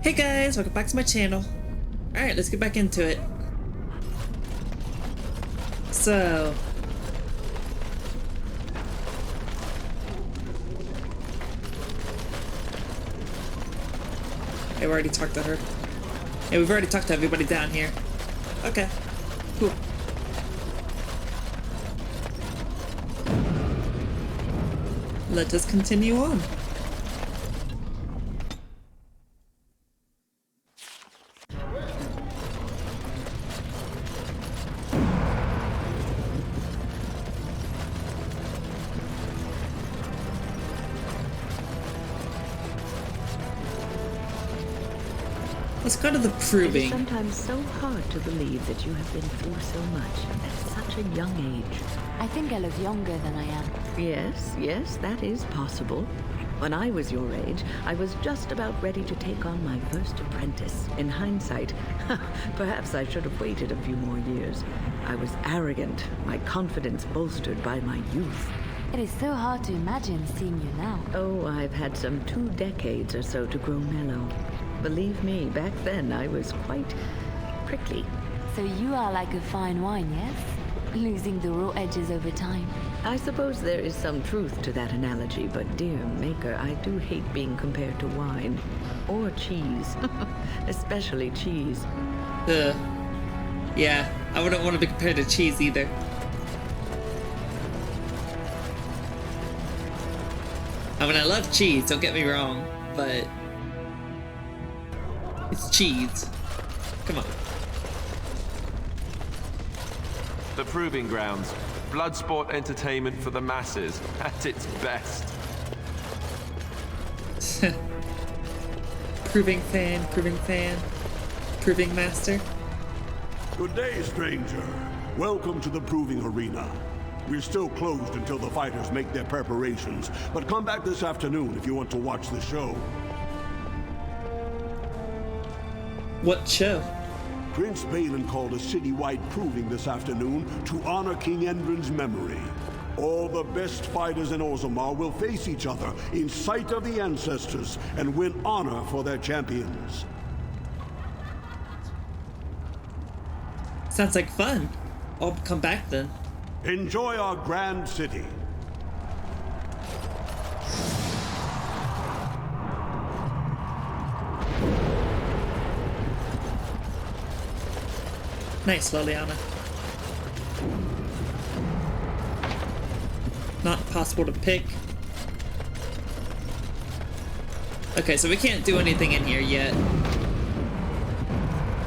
Hey guys, welcome back to my channel. Alright, let's get back into it. So... Hey, we already talked to her. Yeah, we've already talked to everybody down here. Okay, cool. Let us continue on. Let's go to the proving. It's sometimes so hard to believe that you have been through so much at such a young age. I think I look younger than I am. Yes, that is possible. When I was your age, I was just about ready to take on my first apprentice. In hindsight, perhaps I should have waited a few more years. I was arrogant, my confidence bolstered by my youth. It is so hard to imagine seeing you now. Oh, I've had some 2 decades or so to grow mellow. Believe me, back then I was quite prickly. So you are like a fine wine, yes? Losing the raw edges over time. I suppose there is some truth to that analogy, but dear Maker, I do hate being compared to wine. Or cheese. Especially cheese. Yeah, I wouldn't want to be compared to cheese either. I mean, I love cheese, don't get me wrong, but... it's cheese. Come on. The Proving Grounds. Bloodsport entertainment for the masses, at its best. Proving fan, proving master. Good day, stranger. Welcome to the Proving Arena. We're still closed until the fighters make their preparations, but come back this afternoon if you want to watch the show. What show? Prince Balin called a citywide proving this afternoon to honor King Endrin's memory. All the best fighters in Orzammar will face each other in sight of the ancestors and win honor for their champions. Sounds like fun. I'll come back then. Enjoy our grand city. Nice, Liliana. Not possible to pick. Okay, so we can't do anything in here yet.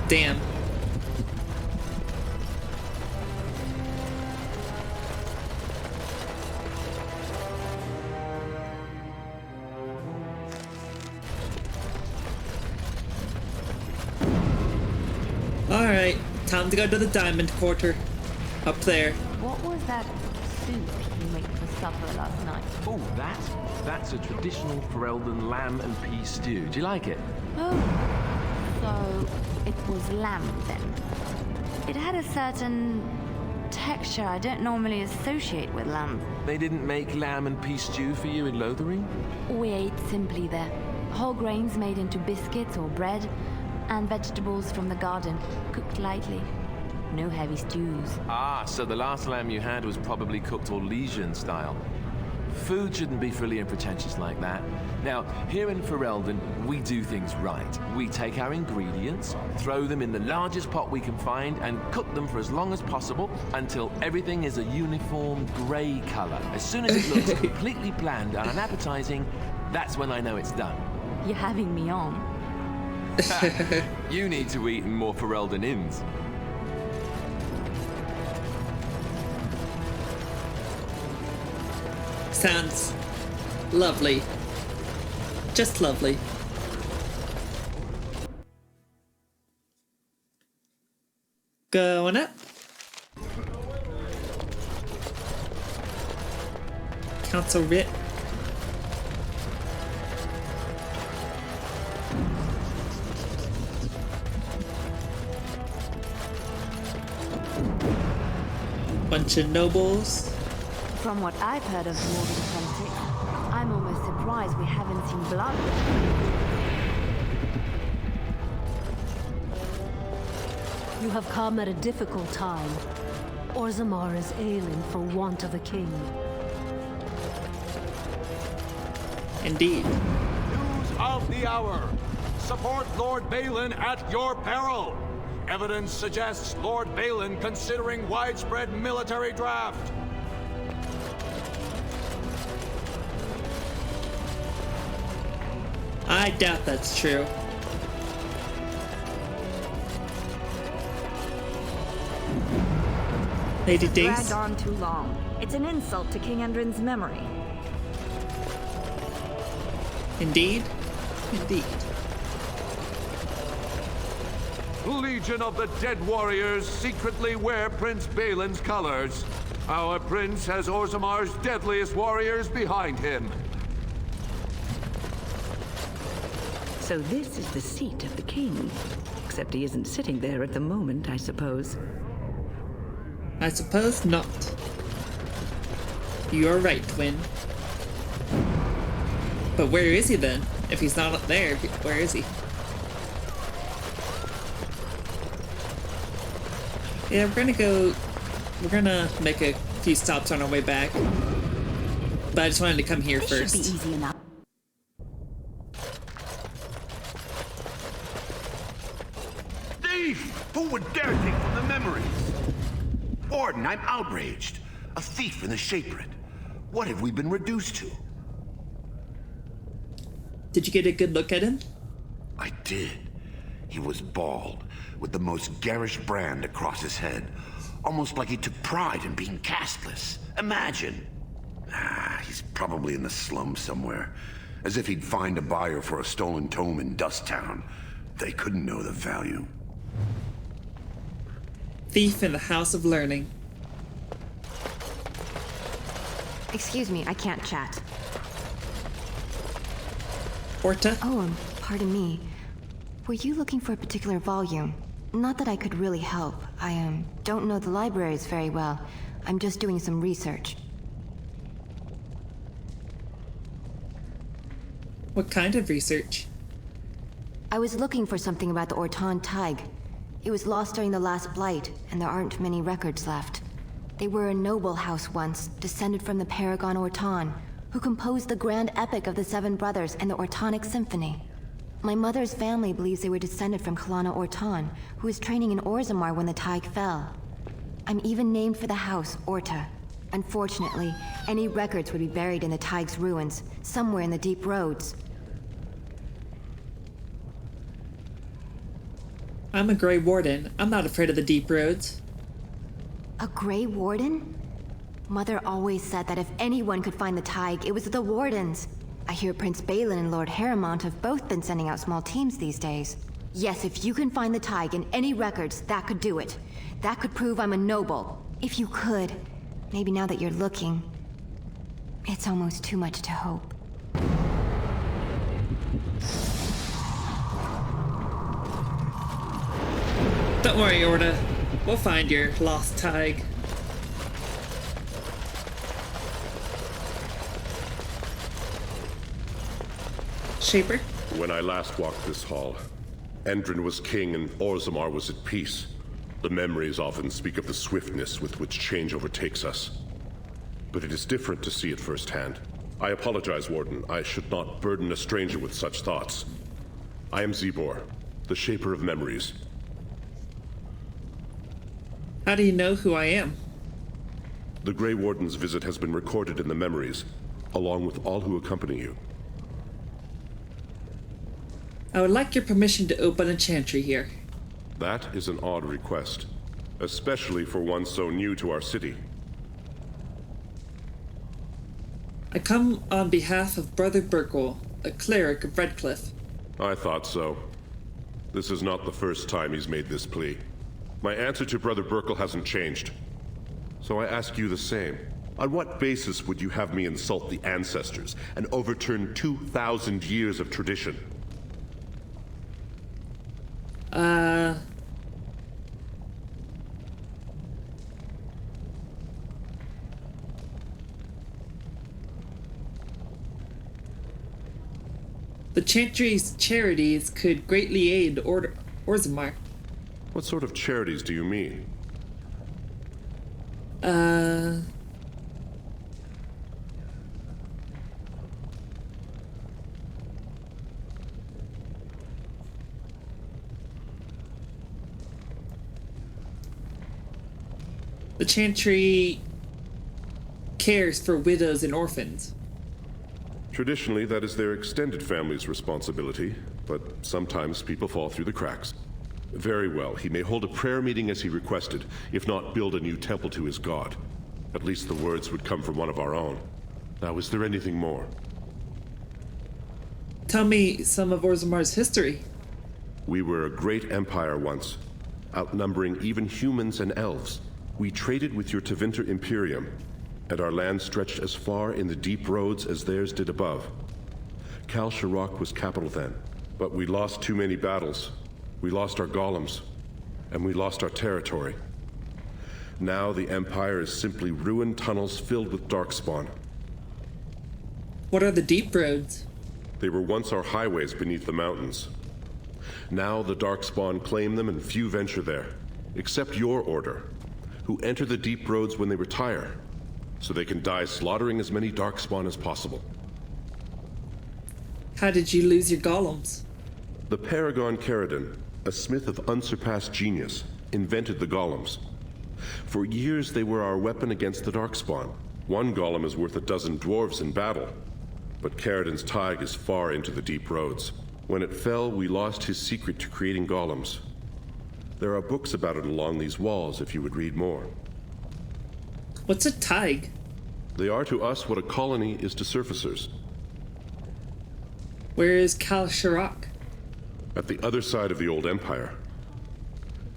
Damn. Alright. Time to go to the Diamond Quarter. Up there. What was that soup you made for supper last night? Oh, that's a traditional Ferelden lamb and pea stew. Do you like it? Oh, so it was lamb then. It had a certain texture I don't normally associate with lamb. They didn't make lamb and pea stew for you in Lothering? We ate simply there. Whole grains made into biscuits or bread, and vegetables from the garden, cooked lightly. No heavy stews. Ah, so the last lamb you had was probably cooked Orlesian style. Food shouldn't be frilly and pretentious like that. Now, here in Ferelden, we do things right. We take our ingredients, throw them in the largest pot we can find, and cook them for as long as possible until everything is a uniform grey colour. As soon as it looks completely bland and unappetizing, that's when I know it's done. You're having me on. You need to eat in more Ferelden inns. Sounds lovely. Just lovely. Going up. Council writ. Bunch of nobles. From what I've heard of Dwarven politics, I'm almost surprised we haven't seen blood. You have come at a difficult time. Orzammar is ailing for want of a king. Indeed. News of the hour. Support Lord Balin at your peril. Evidence suggests Lord Balin considering widespread military draft. I doubt that's true. Lady Dace? Dragged on too long. It's an insult to King Endrin's memory. Indeed. Indeed. Legion of the Dead Warriors secretly wear Prince Balin's colors. Our prince has Orzammar's deadliest warriors behind him. So this is the seat of the king. Except he isn't sitting there at the moment, I suppose. I suppose not. You're right, Twin. But where is he then? If he's not up there, where is he? Yeah, we're gonna make a few stops on our way back. But I just wanted to come here first. Should be easy enough. Thief! Who would dare take from the memories? Warden, I'm outraged. A thief in the Shapered. What have we been reduced to? Did you get a good look at him? I did. He was bald, with the most garish brand across his head. Almost like he took pride in being castless. Imagine. He's probably in the slums somewhere. As if he'd find a buyer for a stolen tome in Dusttown. They couldn't know the value. Thief in the House of Learning. Excuse me, I can't chat. Orta? Oh, pardon me. Were you looking for a particular volume? Not that I could really help. I, don't know the libraries very well. I'm just doing some research. What kind of research? I was looking for something about the Orton Tig. It was lost during the last Blight, and there aren't many records left. They were a noble house once, descended from the Paragon Orton, who composed the grand epic of the Seven Brothers and the Ortonic Symphony. My mother's family believes they were descended from Kalana Orton, who was training in Orzammar when the Tig fell. I'm even named for the house, Orta. Unfortunately, any records would be buried in the Tig's ruins, somewhere in the deep roads. I'm a Grey Warden. I'm not afraid of the deep roads. A Grey Warden? Mother always said that if anyone could find the Tig, it was the Wardens. I hear Prince Balin and Lord Harrimont have both been sending out small teams these days. Yes, if you can find the Tig in any records, that could do it. That could prove I'm a noble. If you could. Maybe now that you're looking. It's almost too much to hope. Don't worry, Orta. We'll find your lost Tig. Shaper? When I last walked this hall, Endrin was king and Orzammar was at peace. The memories often speak of the swiftness with which change overtakes us. But it is different to see it firsthand. I apologize, Warden. I should not burden a stranger with such thoughts. I am Zebor, the Shaper of Memories. How do you know who I am? The Grey Warden's visit has been recorded in the memories, along with all who accompany you. I would like your permission to open a chantry here. That is an odd request, especially for one so new to our city. I come on behalf of Brother Burkle, a cleric of Redcliffe. I thought so. This is not the first time he's made this plea. My answer to Brother Burkle hasn't changed. So I ask you the same. On what basis would you have me insult the ancestors and overturn 2,000 years of tradition? The Chantry's charities could greatly aid Orzammar. What sort of charities do you mean? The Chantry cares for widows and orphans. Traditionally, that is their extended family's responsibility, but sometimes people fall through the cracks. Very well, he may hold a prayer meeting as he requested, if not build a new temple to his god. At least the words would come from one of our own. Now, is there anything more? Tell me some of Orzammar's history. We were a great empire once, outnumbering even humans and elves. We traded with your Tevinter Imperium, and our land stretched as far in the deep roads as theirs did above. Kal Sharok was capital then, but we lost too many battles. We lost our golems, and we lost our territory. Now the Empire is simply ruined tunnels filled with darkspawn. What are the deep roads? They were once our highways beneath the mountains. Now the darkspawn claim them and few venture there, except your order, who enter the deep roads when they retire, so they can die slaughtering as many darkspawn as possible. How did you lose your golems? The Paragon Caridin, a smith of unsurpassed genius, invented the golems. For years they were our weapon against the darkspawn. One golem is worth a dozen dwarves in battle, but Caridin's Tig is far into the deep roads. When it fell, we lost his secret to creating golems. There are books about it along these walls if you would read more. What's a Tig? They are to us what a colony is to surfacers. Where is Kal Sharok? At the other side of the old empire.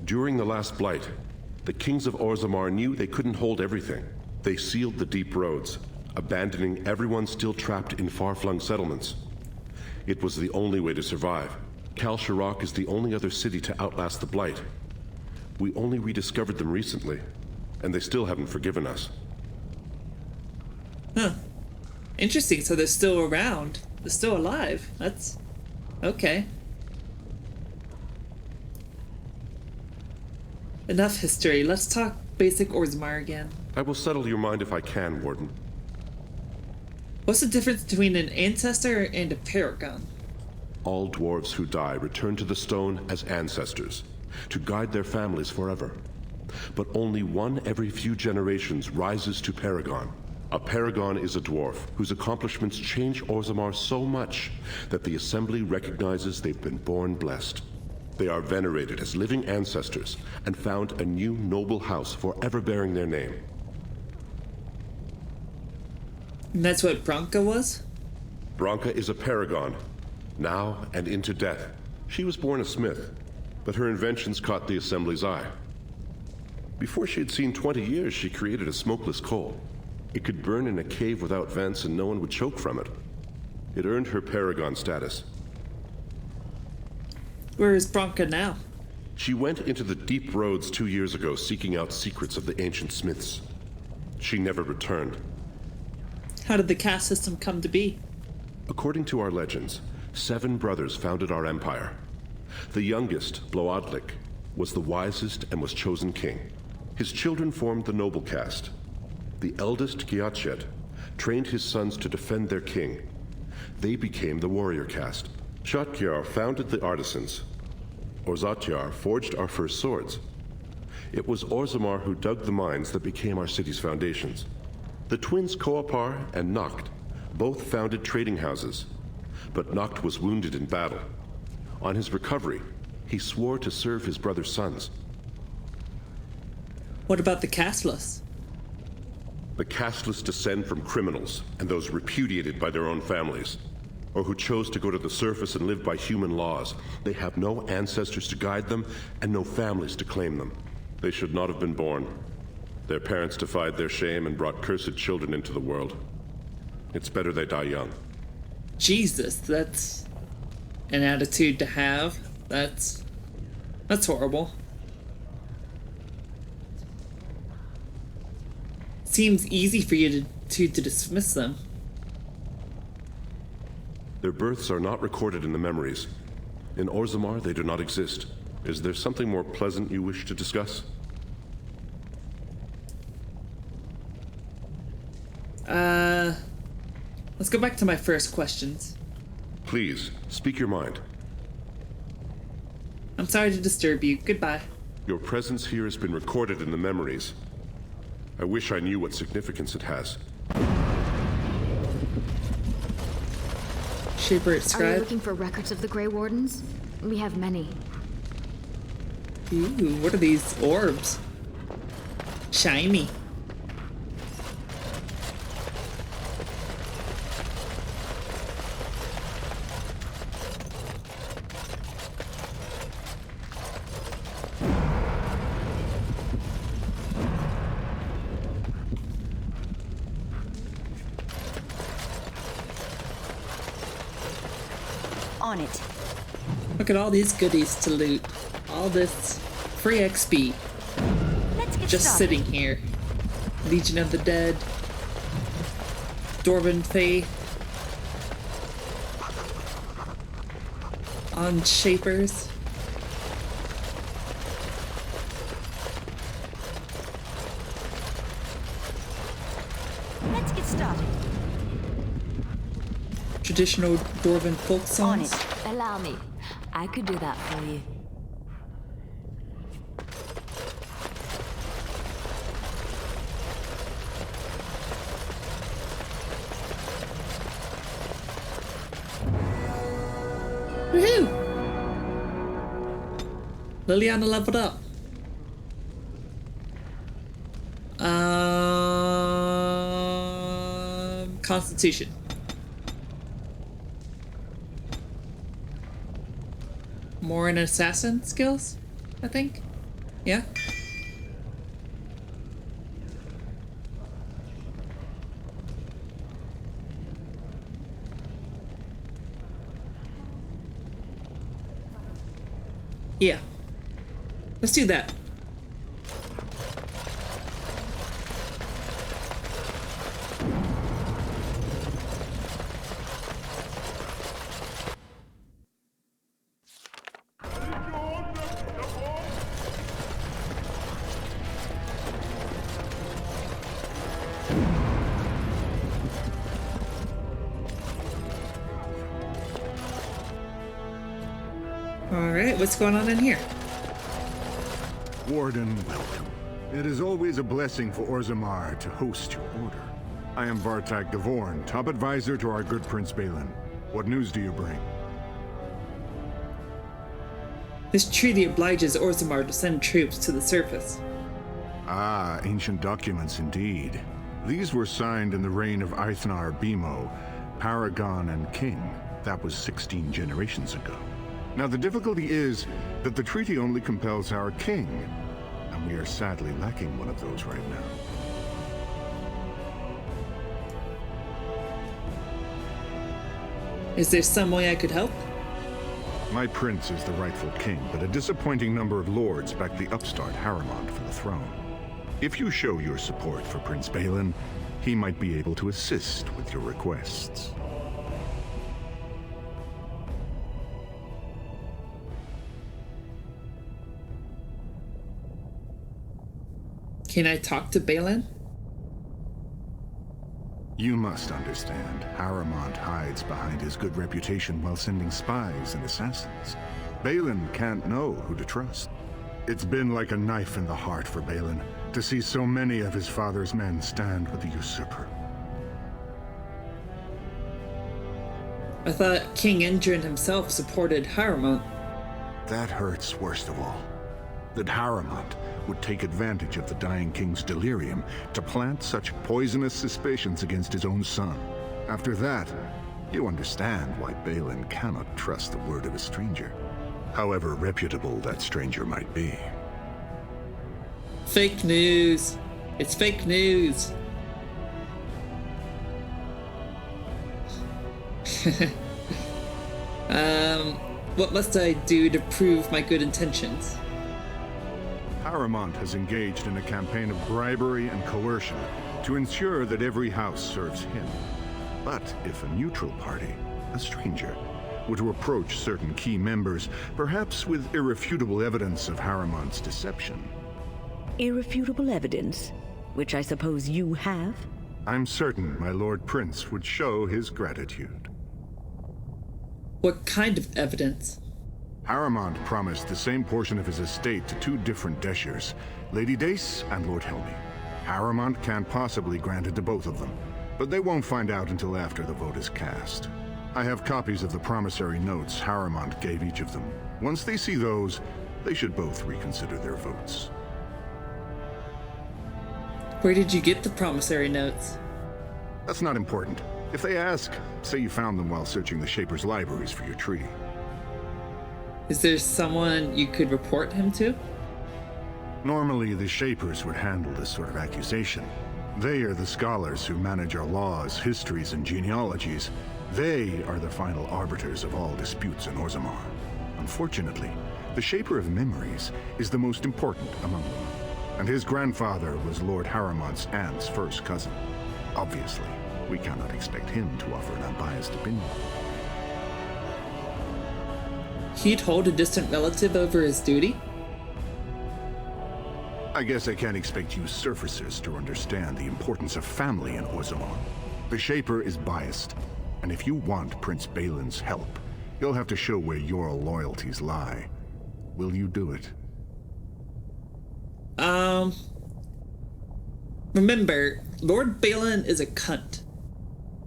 During the last blight, the kings of Orzammar knew they couldn't hold everything. They sealed the deep roads, abandoning everyone still trapped in far-flung settlements. It was the only way to survive. Kal Sharok is the only other city to outlast the blight. We only rediscovered them recently, and they still haven't forgiven us. Huh. Interesting, so they're still around. They're still alive. That's... okay. Enough history. Let's talk basic Orzammar again. I will settle your mind if I can, Warden. What's the difference between an ancestor and a paragon? All dwarves who die return to the stone as ancestors, to guide their families forever. But only one every few generations rises to paragon. A paragon is a dwarf whose accomplishments change Orzammar so much that the Assembly recognizes they've been born blessed. They are venerated as living ancestors and found a new noble house forever bearing their name. And that's what Branka was? Branka is a paragon, now and into death. She was born a smith, but her inventions caught the Assembly's eye. Before she had seen 20 years, she created a smokeless coal. It could burn in a cave without vents and no one would choke from it. It earned her paragon status. Where is Branka now? She went into the deep roads 2 years ago seeking out secrets of the ancient smiths. She never returned. How did the caste system come to be? According to our legends, 7 brothers founded our empire. The youngest, Bloodlik, was the wisest and was chosen king. His children formed the noble caste. The eldest, Giachet, trained his sons to defend their king. They became the warrior caste. Shotgyar founded the artisans. Orzatyar forged our first swords. It was Orzammar who dug the mines that became our city's foundations. The twins Koapar and Noct both founded trading houses, but Noct was wounded in battle. On his recovery, he swore to serve his brother's sons. What about the casteless? The casteless descend from criminals and those repudiated by their own families, or who chose to go to the surface and live by human laws. They have no ancestors to guide them and no families to claim them. They should not have been born. Their parents defied their shame and brought cursed children into the world. It's better they die young. Jesus, that's an attitude to have. That's horrible. Seems easy for you to dismiss them. Their births are not recorded in the memories. In Orzammar, they do not exist. Is there something more pleasant you wish to discuss? Let's go back to my first questions. Please, speak your mind. I'm sorry to disturb you. Goodbye. Your presence here has been recorded in the memories. I wish I knew what significance it has. Shaper Are you scribe. looking for records of the Grey Wardens? We have many. Ooh, what are these orbs? Shiny. On it. Look at all these goodies to loot. All this free XP. Let's get Just started. sitting here. Legion of the Dead. Dwarven Fae. On Shapers. Let's get started. Traditional Dwarven folk On songs. it. Allow me. I could do that for you. Woohoo! Liliana leveled up. Constitution. More in assassin skills, I think. Yeah. Yeah. Let's do that. Alright, what's going on in here? Warden, welcome. It is always a blessing for Orzammar to host your order. I am Vartak Gavorn, top advisor to our good Prince Balin. What news do you bring? This treaty obliges Orzammar to send troops to the surface. Ah, ancient documents indeed. These were signed in the reign of Eithnar Bimo, Paragon and King. That was 16 generations ago. Now the difficulty is that the treaty only compels our king, and we are sadly lacking one of those right now. Is there some way I could help? My prince is the rightful king, but a disappointing number of lords back the upstart Harrimont for the throne. If you show your support for Prince Balin, he might be able to assist with your requests. Can I talk to Balin? You must understand, Harrimont hides behind his good reputation while sending spies and assassins. Balin can't know who to trust. It's been like a knife in the heart for Balin to see so many of his father's men stand with the usurper. I thought King Endrin himself supported Harrimont. That hurts worst of all. That Harrimont would take advantage of the dying king's delirium to plant such poisonous suspicions against his own son. After that, you understand why Balin cannot trust the word of a stranger, however reputable that stranger might be. Fake news. It's fake news. What must I do to prove my good intentions? Harrimont has engaged in a campaign of bribery and coercion to ensure that every house serves him. But if a neutral party, a stranger, were to approach certain key members, perhaps with irrefutable evidence of Harriman's deception. Irrefutable evidence, which I suppose you have? I'm certain my Lord Prince would show his gratitude. What kind of evidence? Harriman promised the same portion of his estate to two different Deshers, Lady Dace and Lord Helmy. Harriman can't possibly grant it to both of them, but they won't find out until after the vote is cast. I have copies of the promissory notes Harriman gave each of them. Once they see those, they should both reconsider their votes. Where did you get the promissory notes? That's not important. If they ask, say you found them while searching the Shaper's libraries for your treaty. Is there someone you could report him to? Normally, the Shapers would handle this sort of accusation. They are the scholars who manage our laws, histories, and genealogies. They are the final arbiters of all disputes in Orzammar. Unfortunately, the Shaper of Memories is the most important among them, and his grandfather was Lord Harriman's aunt's first cousin. Obviously, we cannot expect him to offer an unbiased opinion. He'd hold a distant relative over his duty? I guess I can't expect you surfacers to understand the importance of family in Orzammar. The Shaper is biased, and if you want Prince Balin's help, you'll have to show where your loyalties lie. Will you do it? Remember, Lord Balin is a cunt.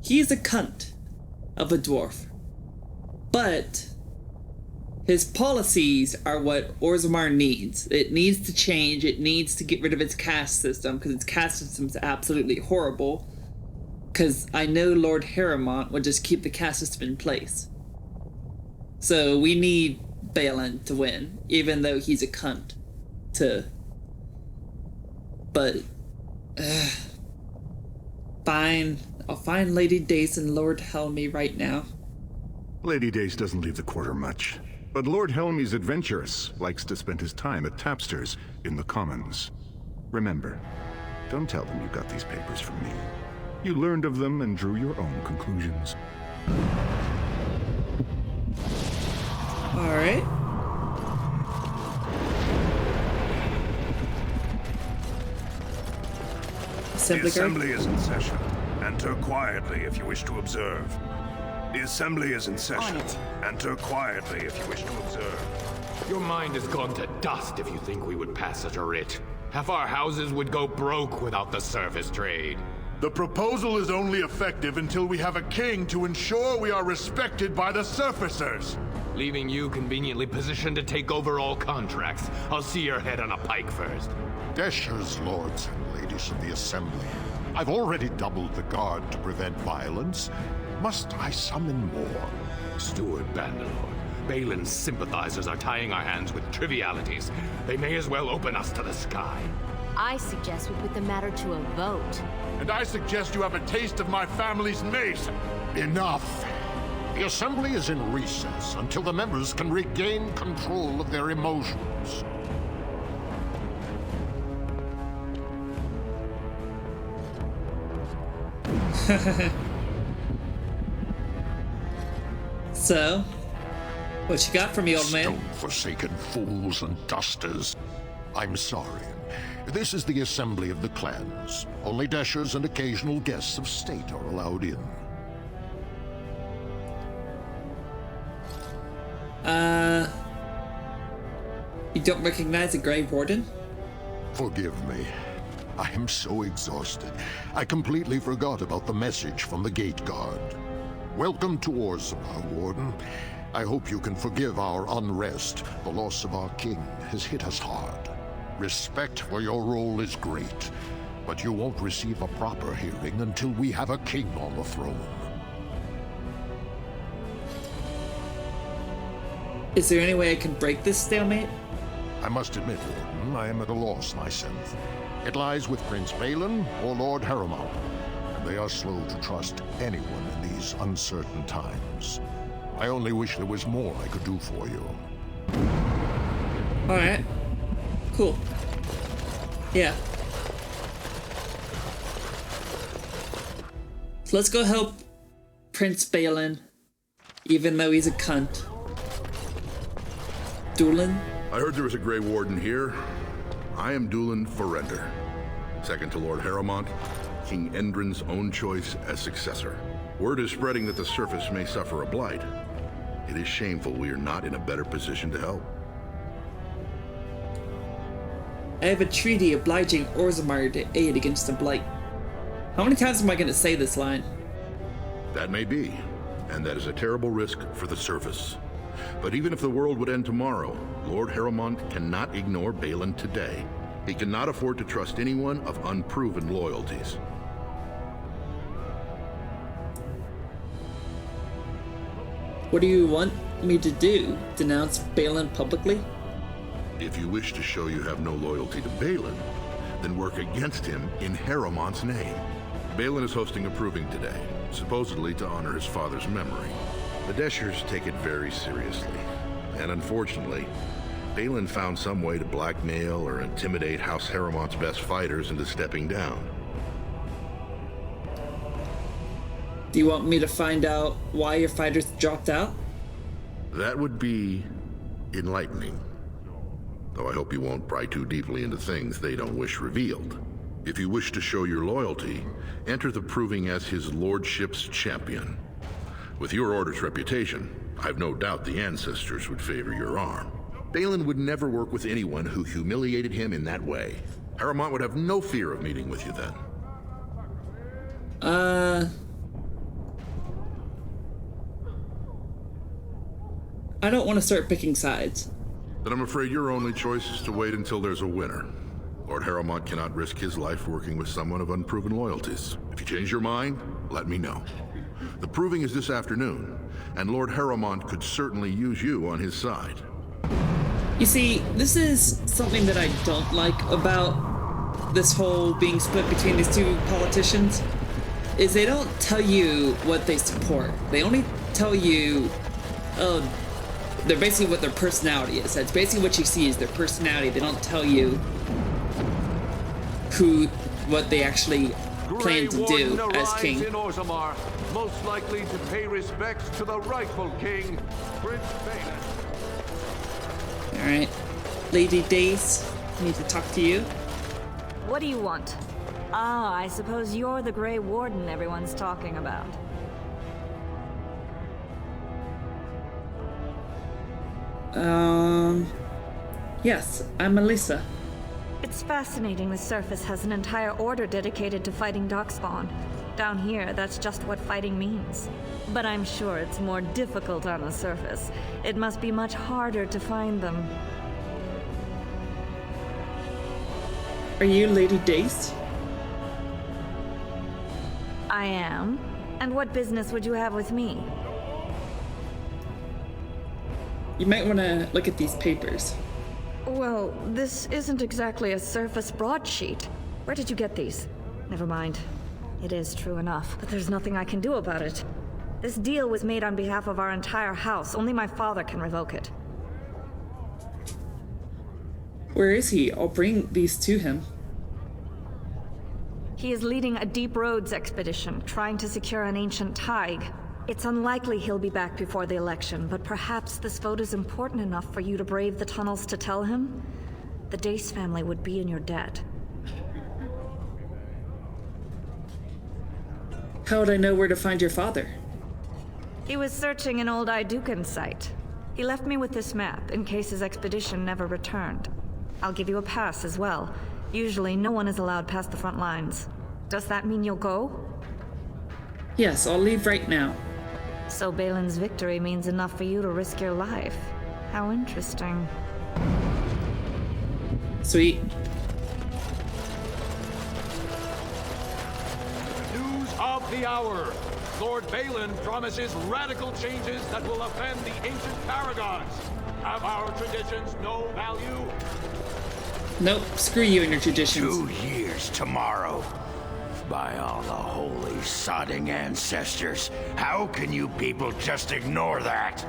He's a cunt of a dwarf. But his policies are what Orzammar needs. It needs to change. It needs to get rid of its caste system, because its caste system is absolutely horrible. Because I know Lord Harriman would just keep the caste system in place. So we need Balin to win, even though he's a cunt. But fine. I'll find Lady Dace and Lord Helmy right now. Lady Dace doesn't leave the quarter much. But Lord Helmy's adventurous, likes to spend his time at tapsters in the Commons. Remember, don't tell them you got these papers from me. You learned of them and drew your own conclusions. Alright. The assembly is in session. Enter quietly if you wish to observe. The assembly is in session. Enter quietly if you wish to observe. Your mind has gone to dust if you think we would pass such a writ. Half our houses would go broke without the service trade. The proposal is only effective until we have a king to ensure we are respected by the surfacers. Leaving you conveniently positioned to take over all contracts. I'll see your head on a pike first. Deshers, lords and ladies of the assembly. I've already doubled the guard to prevent violence. Must I summon more? Steward Bandalore, Balin's sympathizers are tying our hands with trivialities. They may as well open us to the sky. I suggest we put the matter to a vote. And I suggest you have a taste of my family's mace. Enough. The assembly is in recess until the members can regain control of their emotions. So, what you got for me, old man? Stone-forsaken fools and dusters. I'm sorry. This is the assembly of the clans. Only Deshers and occasional guests of state are allowed in. You don't recognize a Grey Warden? Forgive me. I am so exhausted. I completely forgot about the message from the gate guard. Welcome to Orzammar, Warden. I hope you can forgive our unrest. The loss of our king has hit us hard. Respect for your role is great, but you won't receive a proper hearing until we have a king on the throne. Is there any way I can break this stalemate? I must admit, Warden, I am at a loss myself. It lies with Prince Balin or Lord Harriman, and they are slow to trust anyone in these uncertain times. I only wish there was more I could do for you. Alright. Cool. Yeah. So let's go help Prince Balin. Even though he's a cunt. Dulin? I heard there was a Grey Warden here. I am Dulin Forrender, second to Lord Harrowmont, King Endrin's own choice as successor. Word is spreading that the surface may suffer a blight. It is shameful we are not in a better position to help. I have a treaty obliging Orzammar to aid against the blight. How many times am I going to say this line? That may be, and that is a terrible risk for the surface. But even if the world would end tomorrow, Lord Harrowmont cannot ignore Balin today. He cannot afford to trust anyone of unproven loyalties. What do you want me to do? Denounce Balin publicly? If you wish to show you have no loyalty to Balin, then work against him in Harrowmont's name. Balin is hosting a proving today, supposedly to honor his father's memory. The Deshers take it very seriously, and unfortunately, Balin found some way to blackmail or intimidate House Harrowmont's best fighters into stepping down. Do you want me to find out why your fighters dropped out? That would be enlightening. Though I hope you won't pry too deeply into things they don't wish revealed. If you wish to show your loyalty, enter the proving as his lordship's champion. With your order's reputation, I've no doubt the ancestors would favor your arm. Balin would never work with anyone who humiliated him in that way. Harrowmont would have no fear of meeting with you then. I don't want to start picking sides. Then I'm afraid your only choice is to wait until there's a winner. Lord Harrowmont cannot risk his life working with someone of unproven loyalties. If you change your mind, let me know. The proving is this afternoon, and Lord Harrowmont could certainly use you on his side. You see, this is something that I don't like about this whole being split between these two politicians, is they don't tell you what they support. They only tell you, they're basically what their personality is. That's basically what you see is their personality. They don't tell you what they actually plan to do as king. In Orzammar, most likely to pay respects to the rightful king, Prince Balin. Alright. Lady Dace, I need to talk to you. What do you want? Ah, I suppose you're the Grey Warden everyone's talking about. Yes, I'm Melissa. It's fascinating the surface has an entire order dedicated to fighting darkspawn. Down here, that's just what fighting means. But I'm sure it's more difficult on the surface. It must be much harder to find them. Are you Lady Dace? I am. And what business would you have with me? You might want to look at these papers. Well, this isn't exactly a surface broadsheet. Where did you get these? Never mind. It is true enough, but there's nothing I can do about it. This deal was made on behalf of our entire house. Only my father can revoke it. Where is he? I'll bring these to him. He is leading a deep roads expedition, trying to secure an ancient thaig. It's unlikely he'll be back before the election, but perhaps this vote is important enough for you to brave the tunnels to tell him? The Dace family would be in your debt. How would I know where to find your father? He was searching an old Idukan site. He left me with this map, in case his expedition never returned. I'll give you a pass as well. Usually, no one is allowed past the front lines. Does that mean you'll go? Yes, I'll leave right now. So Balin's victory means enough for you to risk your life. How interesting. Sweet. News of the hour. Lord Balin promises radical changes that will offend the ancient paragons. Have our traditions no value? Nope, screw you and your traditions. 2 years tomorrow. By all the holy sodding ancestors, how can you people just ignore that?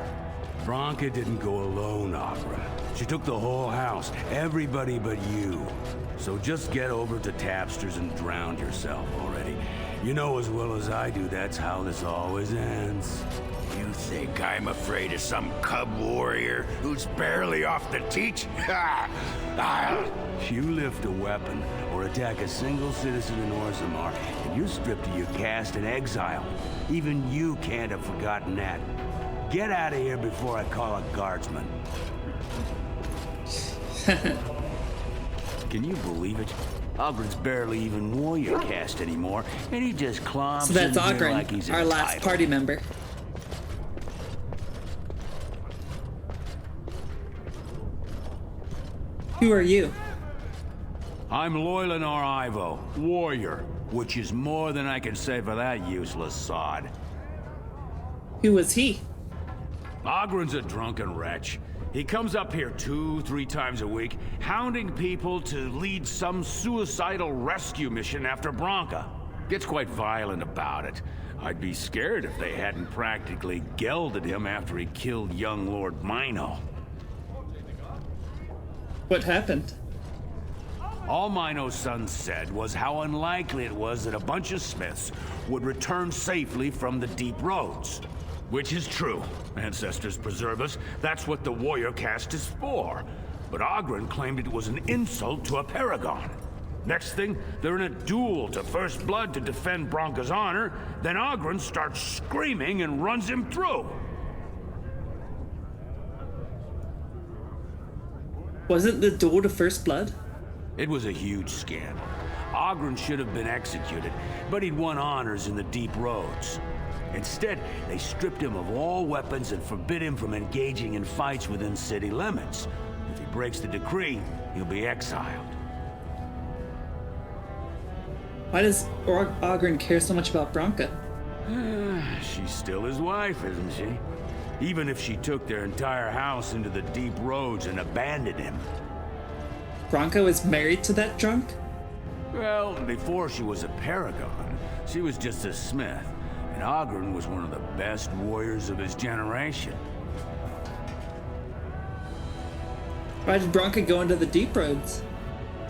Branka didn't go alone, Agra. She took the whole house, everybody but you. So just get over to Tapster's and drown yourself already. You know as well as I do that's how this always ends. You think I'm afraid of some cub warrior who's barely off the teat? If you lift a weapon or attack a single citizen in Orzammar, and you're stripped of your caste and exiled. Even you can't have forgotten that. Get out of here before I call a guardsman. Can you believe it? Ogren's barely even warrior caste anymore, and he just clombs So that's in here Ogren, like he's our last entitled. party member. Who are you? I'm Loylanar Ivo, warrior, which is more than I can say for that useless sod. Who was he? Ogren's a drunken wretch. He comes up here 2-3 times a week, hounding people to lead some suicidal rescue mission after Branka. Gets quite violent about it. I'd be scared if they hadn't practically gelded him after he killed young Lord Mino. What happened? All Mino's son said was how unlikely it was that a bunch of smiths would return safely from the deep roads. Which is true. Ancestors preserve us. That's what the warrior caste is for. But Ogren claimed it was an insult to a paragon. Next thing, they're in a duel to first blood to defend Branka's honor. Then Ogren starts screaming and runs him through. Wasn't the duel to first blood? It was a huge scandal. Ogren should have been executed, but he'd won honors in the deep roads. Instead, they stripped him of all weapons and forbid him from engaging in fights within city limits. If he breaks the decree, he'll be exiled. Why does Ogren care so much about Branka? She's still his wife, isn't she? Even if she took their entire house into the deep roads and abandoned him. Branka was married to that drunk? Well, before she was a paragon, she was just a smith. And Ogren was one of the best warriors of his generation. Why did Branka go into the deep roads?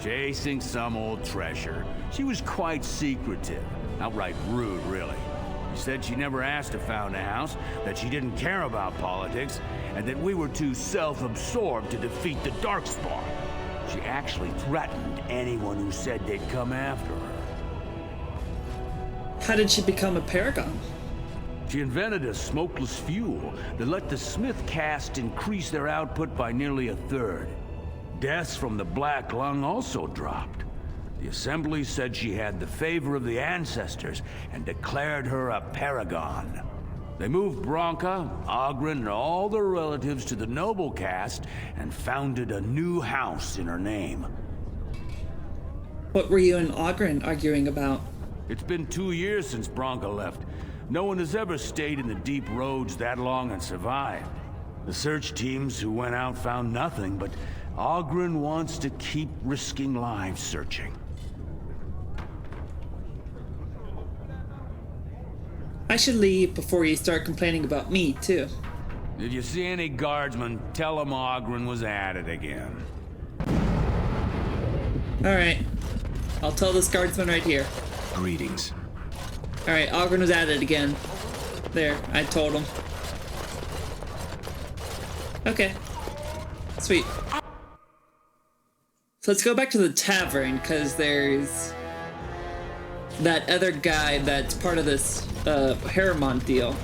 Chasing some old treasure. She was quite secretive. Outright rude, really. She said she never asked to found a house, that she didn't care about politics, and that we were too self-absorbed to defeat the Darkspawn. She actually threatened anyone who said they'd come after her. How did she become a paragon? She invented a smokeless fuel that let the smith caste increase their output by nearly 1/3. Deaths from the Black Lung also dropped. The Assembly said she had the favor of the ancestors and declared her a paragon. They moved Branka, Ogren, and all their relatives to the noble caste and founded a new house in her name. What were you and Ogren arguing about? It's been 2 years since Branka left. No one has ever stayed in the deep roads that long and survived. The search teams who went out found nothing, but Ogren wants to keep risking lives searching. I should leave before you start complaining about me, too. If you see any guardsmen, tell them Ogren was at it again. Alright. I'll tell this guardsman right here. Greetings. Alright, Ogren was at it again. There, I told him. Okay. Sweet. So let's go back to the tavern, because there's that other guy that's part of this Harriman deal.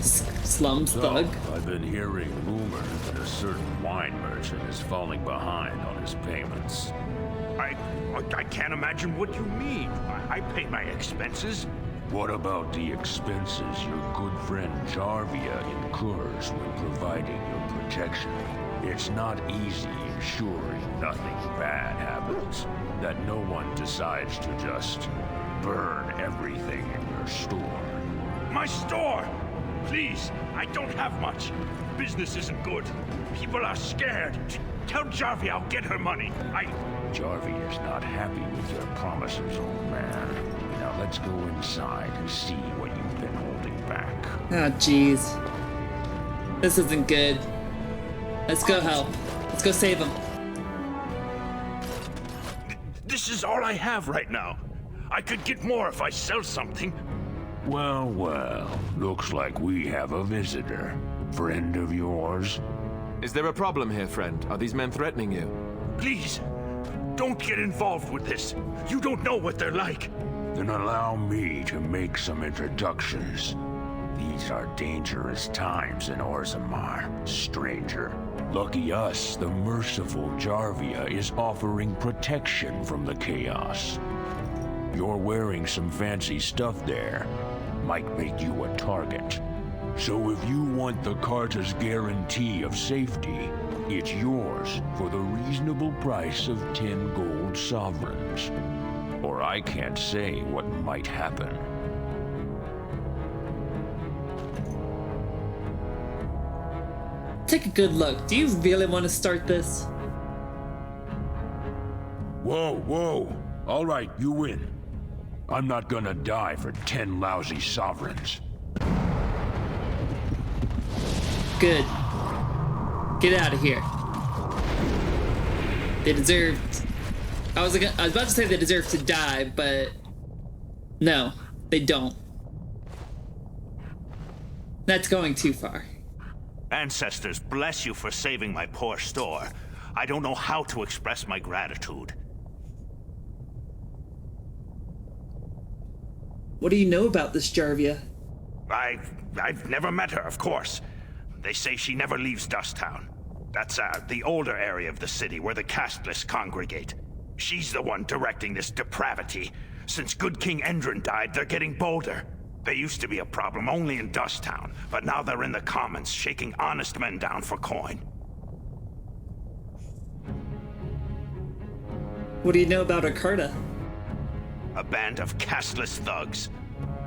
Slums thug. I've been hearing rumors that a certain wine merchant is falling behind on his payments. I can't imagine what you mean. I pay my expenses. What about the expenses your good friend Jarvia incurs when providing your protection? It's not easy ensuring nothing bad happens, that no one decides to just burn everything in your store. My store! Please, I don't have much. Business isn't good. People are scared. Tell Jarvia I'll get her money. Jarvia is not happy with your promises, old man. Now let's go inside and see what you've been holding back. Oh, jeez. This isn't good. Let's go help. Let's go save him. This is all I have right now. I could get more if I sell something. Well, well, looks like we have a visitor. Friend of yours? Is there a problem here, friend? Are these men threatening you? Please, don't get involved with this. You don't know what they're like. Then allow me to make some introductions. These are dangerous times in Orzammar, stranger. Lucky us, the merciful Jarvia is offering protection from the chaos. You're wearing some fancy stuff there. Might make you a target. So if you want the Carta's guarantee of safety, it's yours for the reasonable price of 10 gold sovereigns. Or I can't say what might happen. Take a good look. Do you really want to start this? Whoa, whoa. All right, you win. I'm not gonna die for 10 lousy sovereigns. Good. Get out of here. They deserved... I was about to say they deserve to die, but... No, they don't. That's going too far. Ancestors, bless you for saving my poor store. I don't know how to express my gratitude. What do you know about this Jarvia? I've never met her, of course. They say she never leaves Dusttown. That's the older area of the city where the casteless congregate. She's the one directing this depravity. Since good King Endrin died, they're getting bolder. They used to be a problem only in Dusttown, but now they're in the commons, shaking honest men down for coin. What do you know about Carta? A band of casteless thugs.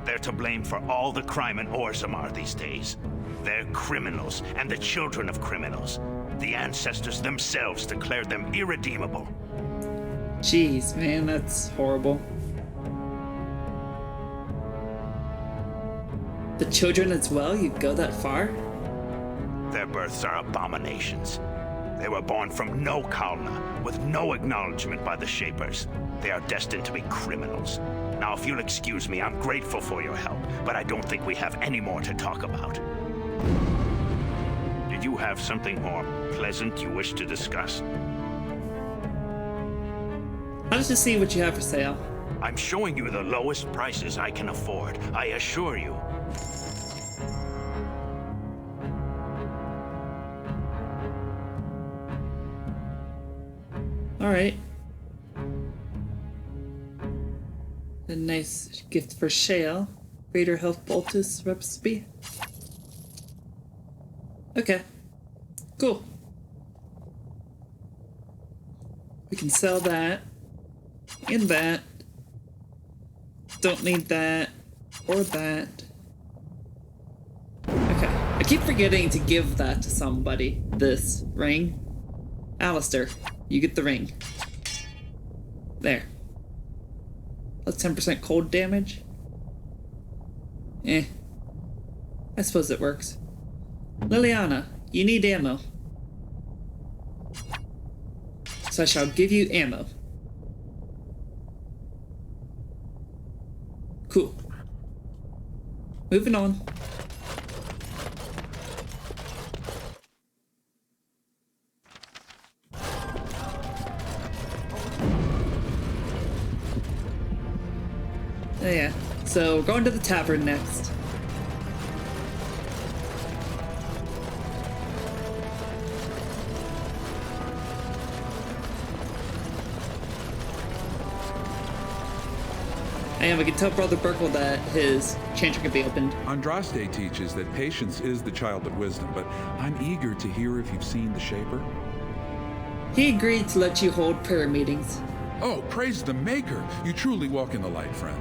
They're to blame for all the crime in Orzammar these days. They're criminals, and the children of criminals. The ancestors themselves declared them irredeemable. Jeez, man, that's horrible. The children as well? You'd go that far? Their births are abominations. They were born from no Kalna, with no acknowledgement by the Shapers. They are destined to be criminals. Now, if you'll excuse me, I'm grateful for your help, but I don't think we have any more to talk about. Did you have something more pleasant you wish to discuss? Let's just see what you have for sale. I'm showing you the lowest prices I can afford, I assure you. Alright. A nice gift for Shale. Greater health boltus recipe. Okay. Cool. We can sell that. And that. Don't need that. Or that. Okay. I keep forgetting to give that to somebody. This ring. Alistair, you get the ring. There. Plus 10% cold damage. I suppose it works. Liliana, you need ammo. So I shall give you ammo. Cool. Moving on. Oh yeah, so we're going to the tavern next. And we can tell Brother Burkle that his chantry can be opened. Andraste teaches that patience is the child of wisdom, but I'm eager to hear if you've seen the Shaper. He agreed to let you hold prayer meetings. Oh, praise the Maker! You truly walk in the light, friend.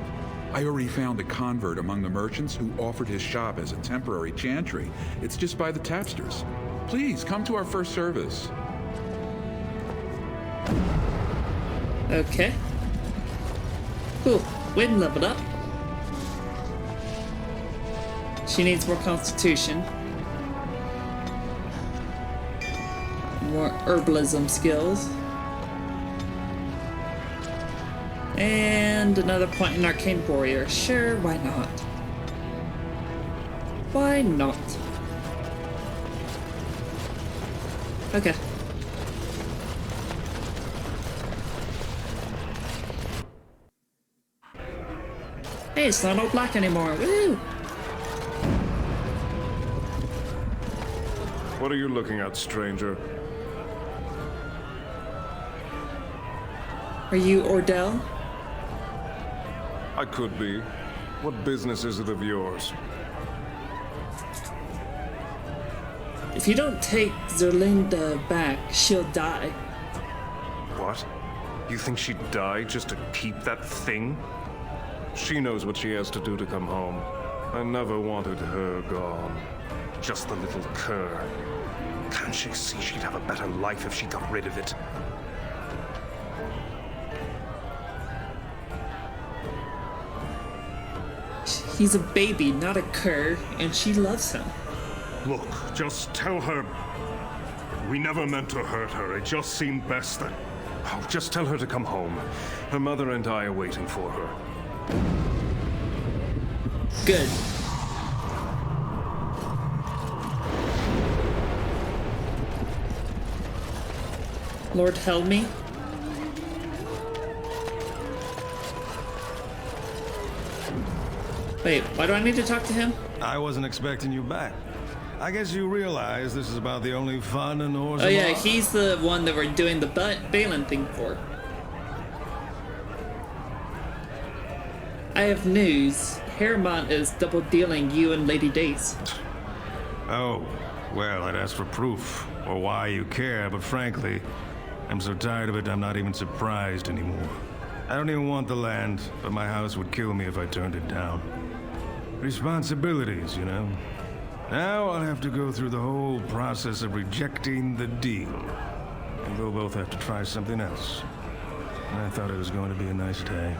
I already found a convert among the merchants who offered his shop as a temporary chantry. It's just by the tapsters. Please, come to our first service. Okay. Cool. Win leveled up. She needs more constitution. More herbalism skills. And another point in Arcane Warrior. Sure, why not? Why not? Okay. Hey, it's not all black anymore. Woo! What are you looking at, stranger? Are you Ordell? I could be. What business is it of yours? If you don't take Zerlinda back, she'll die. What? You think she'd die just to keep that thing? She knows what she has to do to come home. I never wanted her gone. Just the little cur. Can't she see she'd have a better life if she got rid of it? He's a baby, not a cur, and she loves him. Look, just tell her... We never meant to hurt her. It just seemed best that... Oh, just tell her to come home. Her mother and I are waiting for her. Good. Lord Helmy? Wait, why do I need to talk to him? I wasn't expecting you back. I guess you realize this is about the only fun in Orzammar. Oh yeah, he's the one that we're doing the Balin thing for. I have news. Haremont is double dealing you and Lady Dace. Oh, well, I'd ask for proof, or why you care, but frankly, I'm so tired of it I'm not even surprised anymore. I don't even want the land, but my house would kill me if I turned it down. Responsibilities, you know. Now I'll have to go through the whole process of rejecting the deal. And we'll both have to try something else. And I thought it was going to be a nice day.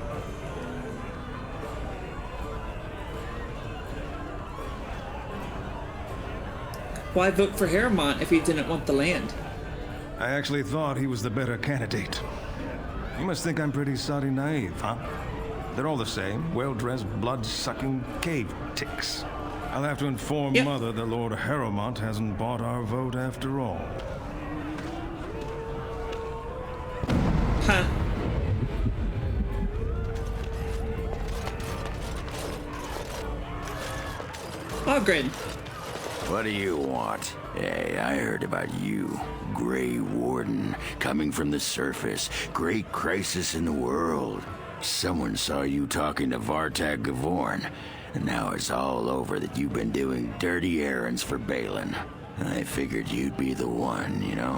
Why vote for Haremont if you didn't want the land? I actually thought he was the better candidate. You must think I'm pretty soddy naive, huh? They're all the same, well-dressed, blood-sucking cave ticks. I'll have to inform Mother that Lord Haremont hasn't bought our vote after all. Huh. Ogren. What do you want? Hey, I heard about you. Grey Warden, coming from the surface. Great crisis in the world. Someone saw you talking to Vartag Gavorn, and now it's all over that you've been doing dirty errands for Balin. I figured you'd be the one, you know,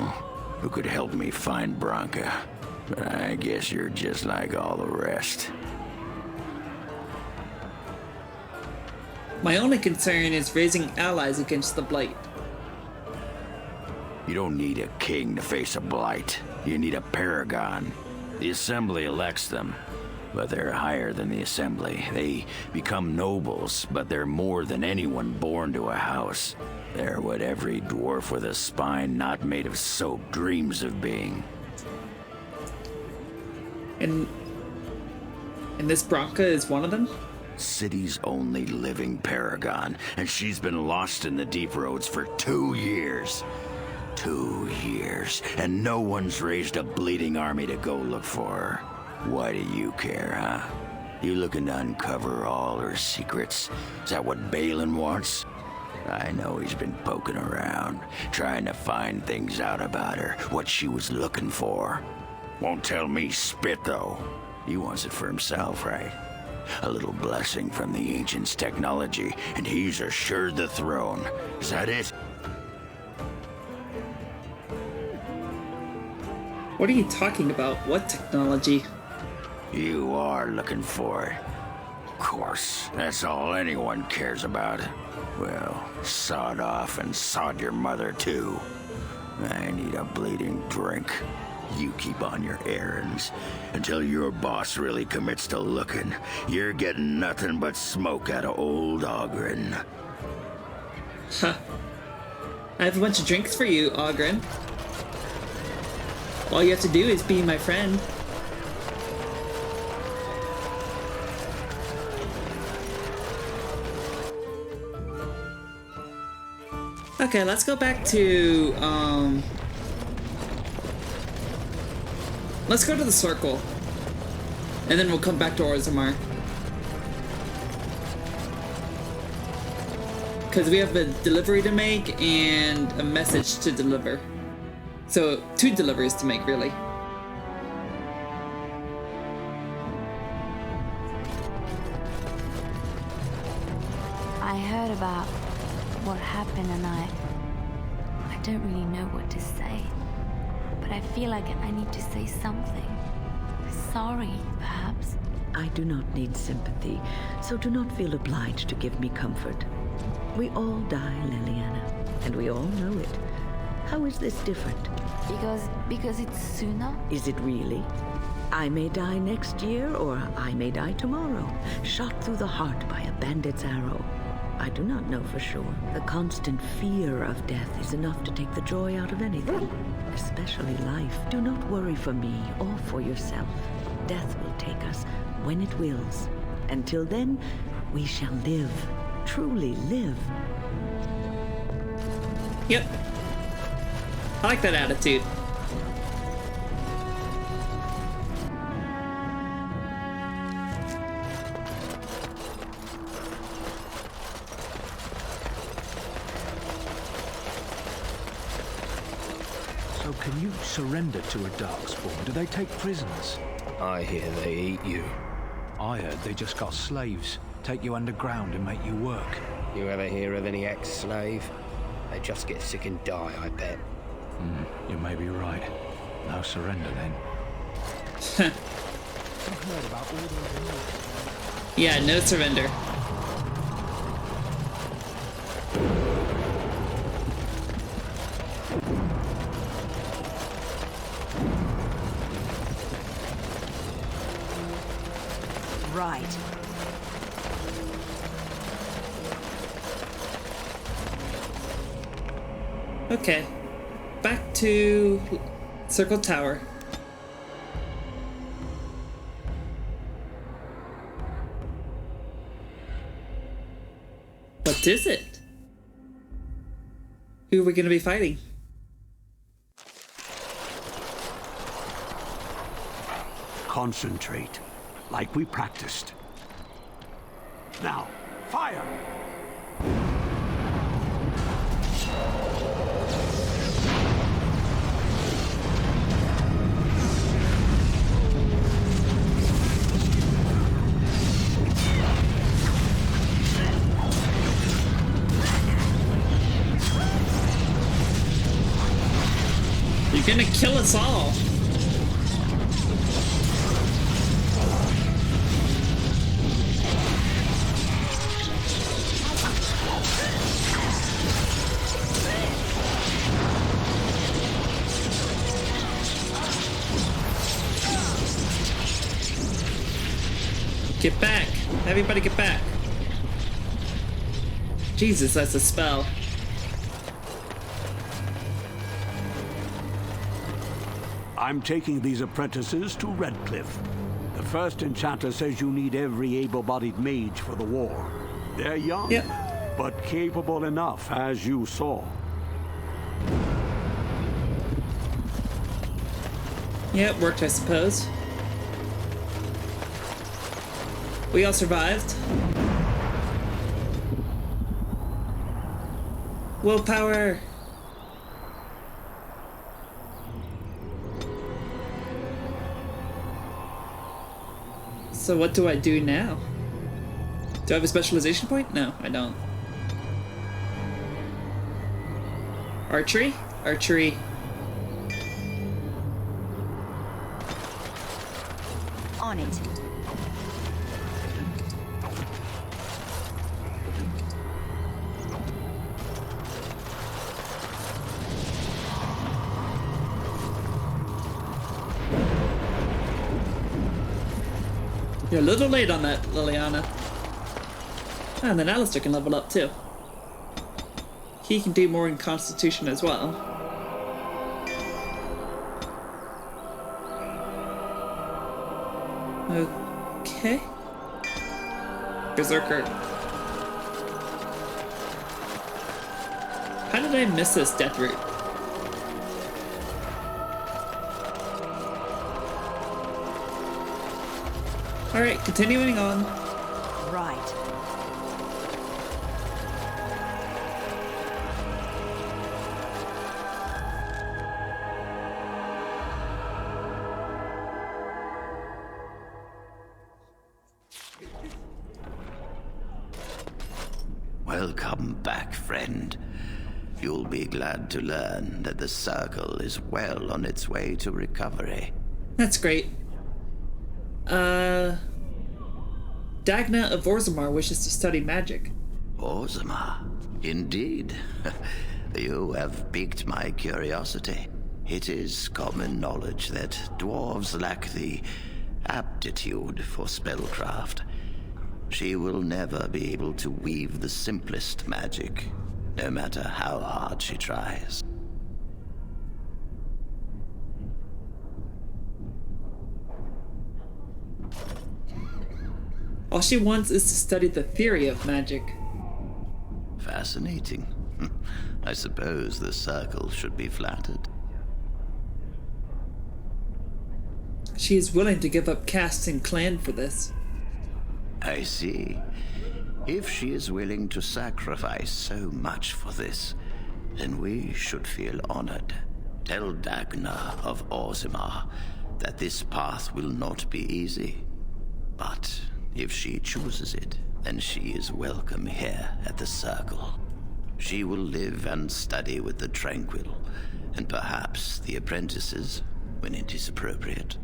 who could help me find Branka. But I guess you're just like all the rest. My only concern is raising allies against the Blight. You don't need a king to face a blight. You need a paragon. The Assembly elects them, but they're higher than the Assembly. They become nobles, but they're more than anyone born to a house. They're what every dwarf with a spine not made of soap dreams of being. And this Branka is one of them? City's only living paragon, and she's been lost in the deep roads for 2 years. 2 years, and no one's raised a bleeding army to go look for her. Why do you care, huh? You looking to uncover all her secrets? Is that what Balin wants? I know he's been poking around, trying to find things out about her, what she was looking for. Won't tell me spit, though. He wants it for himself, right? A little blessing from the ancients' technology, and he's assured the throne. Is that it? What are you talking about? What technology? You are looking for it. Of course, that's all anyone cares about. Well, sod off and sod your mother too. I need a bleeding drink. You keep on your errands. Until your boss really commits to looking, you're getting nothing but smoke out of old Ogren. Huh. I have a bunch of drinks for you, Ogren. All you have to do is be my friend. Okay, let's go back to, let's go to the circle. And then we'll come back to Orzammar. Because we have a delivery to make and a message to deliver. So, 2 deliveries to make, really. I heard about what happened and I don't really know what to say. But I feel like I need to say something. Sorry, perhaps. I do not need sympathy, so do not feel obliged to give me comfort. We all die, Liliana, and we all know it. How is this different? Because it's sooner? Is it really? I may die next year, or I may die tomorrow, shot through the heart by a bandit's arrow. I do not know for sure. The constant fear of death is enough to take the joy out of anything, especially life. Do not worry for me or for yourself. Death will take us when it wills. Until then, we shall live, truly live. Yep. I like that attitude. So can you surrender to a Darkspawn? Do they take prisoners? I hear they eat you. I heard they just got slaves. Take you underground and make you work. You ever hear of any ex-slave? They just get sick and die, I bet. You may be right. No surrender then. Yeah, no surrender. Right. Okay. Back to Circle Tower. What is it? Who are we going to be fighting? Concentrate, like we practiced. Now, fire! You're gonna kill us all. Get back. Everybody get back. Jesus, that's a spell. I'm taking these apprentices to Redcliffe. The first enchanter says you need every able-bodied mage for the war. They're young, but capable enough, as you saw. Yeah, it worked, I suppose. We all survived. Willpower. So what do I do now? Do I have a specialization point? No, I don't. Archery? Archery. On it. You're a little late on that, Liliana. And then Alistair can level up too. He can do more in Constitution as well. Okay. Berserker. How did I miss this death route? Alright, continuing on. Right. Welcome back, friend. You'll be glad to learn that the Circle is well on its way to recovery. That's great. Dagna of Orzammar wishes to study magic. Orzammar? Indeed. You have piqued my curiosity. It is common knowledge that dwarves lack the aptitude for spellcraft. She will never be able to weave the simplest magic, no matter how hard she tries. All she wants is to study the theory of magic. Fascinating. I suppose the Circle should be flattered. She is willing to give up caste and clan for this. I see. If she is willing to sacrifice so much for this, then we should feel honored. Tell Dagna of Orzammar that this path will not be easy. But if she chooses it, then she is welcome here at the Circle. She will live and study with the Tranquil, and perhaps the apprentices, when it is appropriate.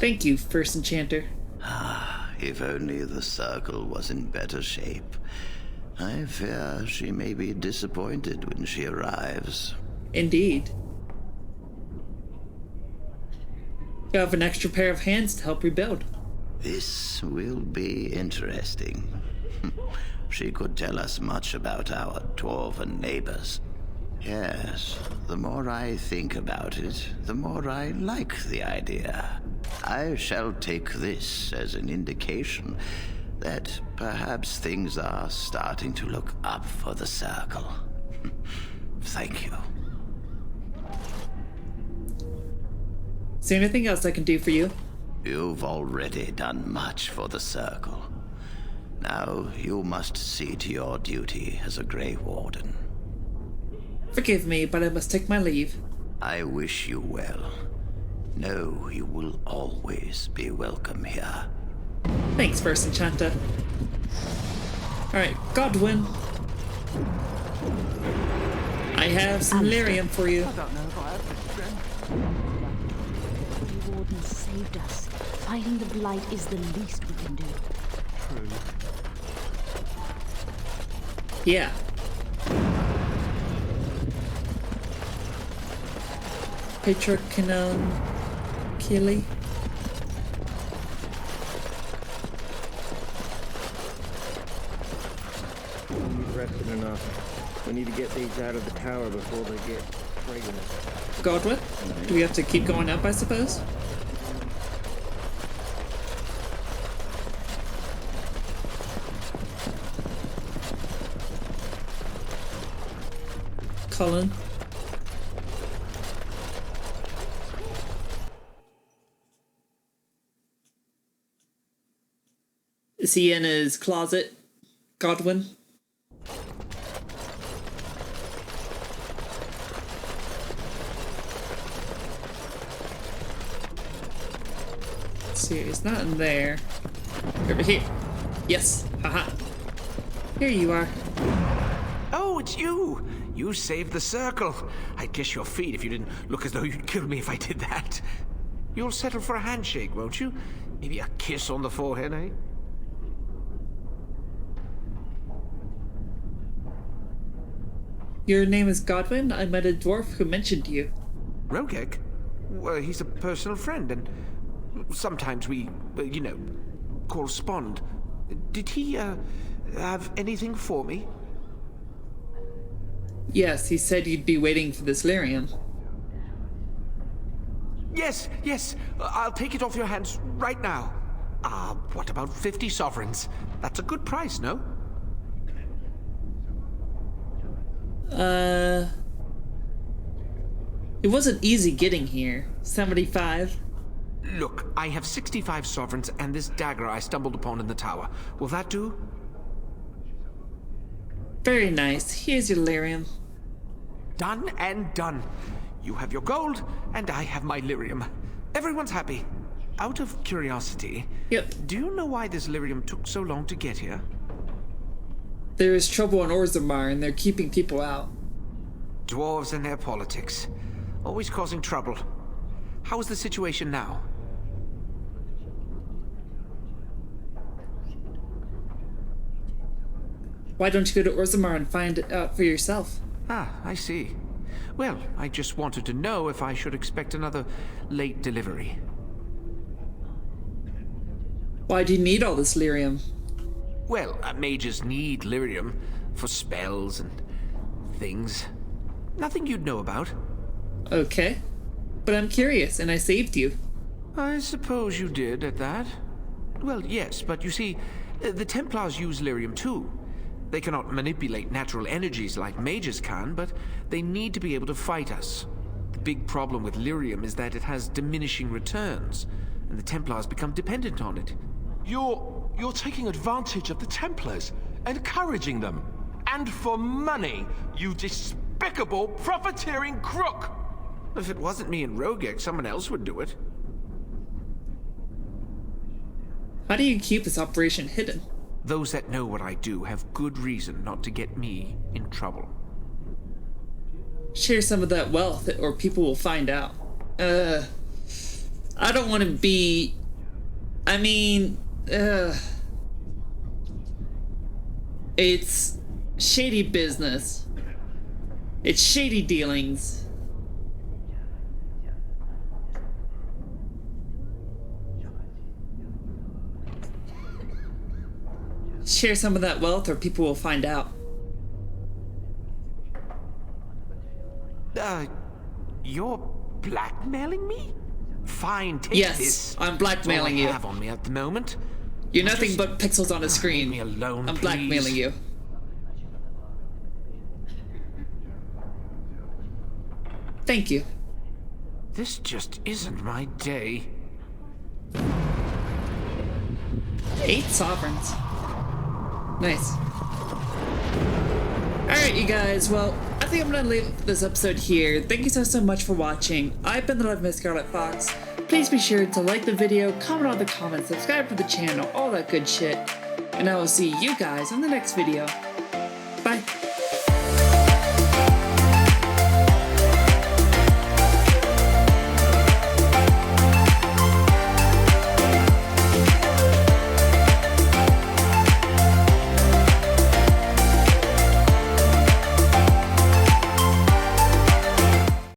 Thank you, First Enchanter. If only the Circle was in better shape. I fear she may be disappointed when she arrives. Indeed. You have an extra pair of hands to help rebuild. This will be interesting. She could tell us much about our dwarven neighbors. Yes, the more I think about it, the more I like the idea. I shall take this as an indication that perhaps things are starting to look up for the Circle. Thank you. Is there anything else I can do for you? You've already done much for the Circle. Now you must see to your duty as a Grey Warden. Forgive me, but I must take my leave. I wish you well. Know you will always be welcome here. Thanks, First Enchanter. Alright, Godwin. I have some lyrium for you. The Warden saved us. Fighting the Blight is the least we can do. True. Yeah. Patriarchal Kili. You've rested enough. We need to get these out of the tower before they get pregnant. Godwin? Do we have to keep going up, I suppose? Colin. Is he in his closet, Godwin? Let's see, it's not in there. Over here. Yes, haha. Here you are. Oh, it's you! You saved the Circle. I'd kiss your feet if you didn't look as though you'd kill me if I did that. You'll settle for a handshake, won't you? Maybe a kiss on the forehead, eh? Your name is Godwin? I met a dwarf who mentioned you. Rogek? Well, he's a personal friend, and sometimes we, correspond. Did he, have anything for me? Yes, he said you'd be waiting for this lyrium. Yes, I'll take it off your hands right now. What about 50 sovereigns? That's a good price, no? It wasn't easy getting here. 75. Look, I have 65 sovereigns and this dagger I stumbled upon in the tower. Will that do? Very nice. Here's your lyrium. Done and done. You have your gold, and I have my lyrium. Everyone's happy. Out of curiosity, do you know why this lyrium took so long to get here? There is trouble in Orzammar, and they're keeping people out. Dwarves and their politics. Always causing trouble. How is the situation now? Why don't you go to Orzammar and find it out for yourself? Ah, I see. Well, I just wanted to know if I should expect another late delivery. Why do you need all this lyrium? Well, mages need lyrium for spells and things. Nothing you'd know about. Okay. But I'm curious, and I saved you. I suppose you did at that. Well, yes, but you see, the Templars use lyrium too. They cannot manipulate natural energies like mages can, but they need to be able to fight us. The big problem with lyrium is that it has diminishing returns, and the Templars become dependent on it. You're taking advantage of the Templars, encouraging them. And for money, you despicable, profiteering crook! If it wasn't me and Rogek, someone else would do it. How do you keep this operation hidden? Those that know what I do have good reason not to get me in trouble. Share some of that wealth, or people will find out. I don't want to be... I mean... It's shady business. It's shady dealings. Share some of that wealth or people will find out. You're blackmailing me? Fine, take yes, this. I'm blackmailing you. That's all I have on me at the moment. You're nothing but pixels on a screen. Leave me alone, I'm please. blackmailing you. Thank you. This just isn't my day. 8 sovereigns. Nice. Alright, you guys, well, I think I'm gonna leave this episode here. Thank you so much for watching. I've been the Love Miss Scarlet Fox. Please be sure to like the video, comment on the comments, subscribe to the channel, all that good shit. And I will see you guys in the next video. Bye.